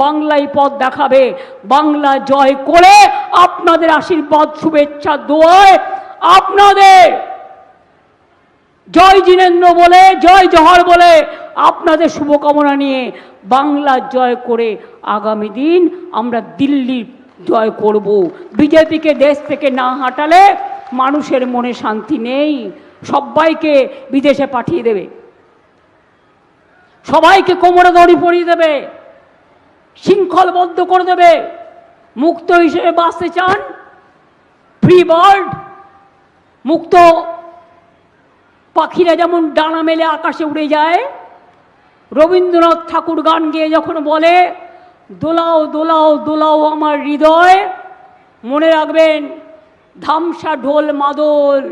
বাংলাই পথ দেখাবে। বাংলা জয় করে আপনাদের আশীর্বাদ শুভেচ্ছা দোয়ায় আপনাদের জয় জিনেন্দ্র বলে জয় জহর বলে আপনাদের শুভকামনা নিয়ে বাংলা জয় করে আগামী দিন আমরা দিল্লি জয় করব। বিজেপিকে দেশ থেকে না হাঁটালে মানুষের মনে শান্তি নেই। সবাইকে বিদেশে পাঠিয়ে দেবে, সবাইকে কোমরে দড়ি পরিয়ে দেবে, শৃঙ্খলবদ্ধ করে দেবে। মুক্ত হিসেবে বাঁচতে চান, ফ্রি বার্ড, মুক্ত পাখিরা যেমন ডানা মেলে আকাশে উড়ে যায়, রবীন্দ্রনাথ ঠাকুর গান গেয়ে যখন বলে দোলাও দোলাও দোলাও আমার হৃদয়, মনে রাখবেন ধামসা ঢোল মাদল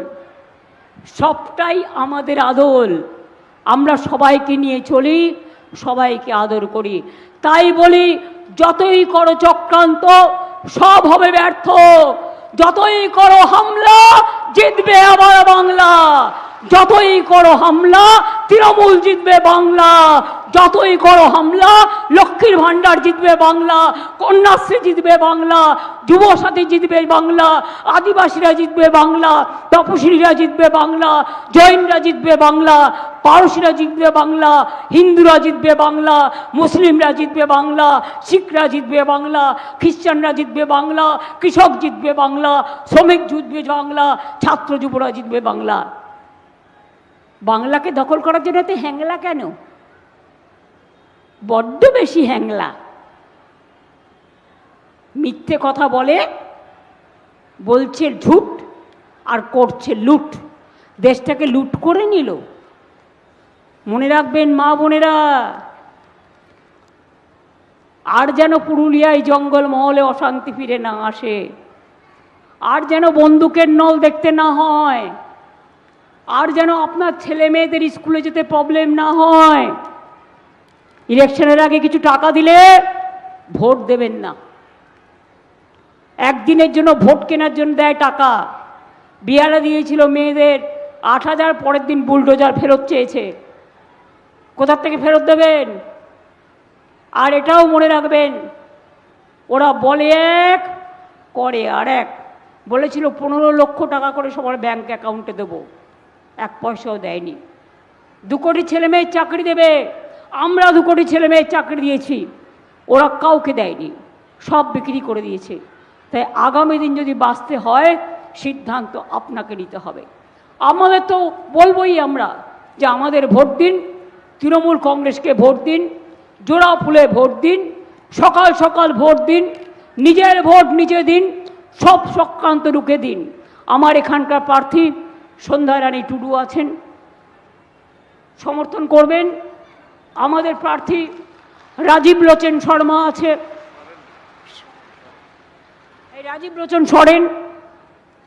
সবটাই আমাদের আদল। আমরা সবাইকে নিয়ে চলি, সবাইকে আদর করি। তাই বলি যতই করো চক্রান্ত সব হবে ব্যর্থ, যতই করো হামলা জিতবে আবার বাংলা, যতই করো হামলা তৃণমূল জিতবে বাংলা, যতই করো হামলা লক্ষ্মীর ভাণ্ডার জিতবে বাংলা, কন্যাশ্রী জিতবে বাংলা, যুবসাথী জিতবে বাংলা, আদিবাসীরা জিতবে বাংলা, তপশিলীরা জিতবে বাংলা, জৈনরা জিতবে বাংলা, পারসীরা জিতবে বাংলা, হিন্দুরা জিতবে বাংলা, মুসলিমরা জিতবে বাংলা, শিখরা জিতবে বাংলা, খ্রিস্টানরা জিতবে বাংলা, কৃষক জিতবে বাংলা, শ্রমিক জিতবে বাংলা, ছাত্র যুবরা জিতবে বাংলা। বাংলাকে দখল করার জন্য এত হ্যাংলা কেন? বড্ড বেশি হ্যাংলা। মিথ্যে কথা বলে, বলছে ঝুট আর করছে লুট, দেশটাকে লুট করে নিল। মনে রাখবেন মা বোনেরা, আর যেন পুরুলিয়ায় জঙ্গলমহলে অশান্তি ফিরে না আসে, আর যেন বন্দুকের নল দেখতে না হয়, আর যেন আপনার ছেলে মেয়েদের স্কুলে যেতে প্রবলেম না হয়। ইলেকশনের আগে কিছু টাকা দিলে ভোট দেবেন না। একদিনের জন্য ভোট কেনার জন্য দেয় টাকা। বিহারে দিয়েছিল মেয়েদের 8,000, পরের দিন বুলডোজার ফেরত চেয়েছে। কোথার থেকে ফেরত দেবেন? আর এটাও মনে রাখবেন, ওরা বলে এক করে আর এক। বলেছিল 15 লক্ষ টাকা করে সবার ব্যাংক অ্যাকাউন্টে দেবো, 1 পয়সাও দেয়নি। 2 কোটি ছেলে মেয়ের চাকরি দেবে, আমরা 2 কোটি ছেলে মেয়ের চাকরি দিয়েছি, ওরা কাউকে দেয়নি, সব বিক্রি করে দিয়েছে। তাই আগামী দিন যদি বাঁচতে হয় সিদ্ধান্ত আপনাকে নিতে হবে। আমাদের তো বলবোই আমরা যে আমাদের ভোট দিন, তৃণমূল কংগ্রেসকে ভোট দিন, জোড়া ফুলে ভোট দিন, সকাল সকাল ভোট দিন, নিজের ভোট নিজে দিন, সব চক্রান্ত রুখে দিন। আমার এখানকার প্রার্থী সন্ধ্যা রানী টুডু আছেন, সমর্থন করবেন। আমাদের প্রার্থী রাজীব লোচন শর্মা আছে, এই রাজীব লোচন সরেন।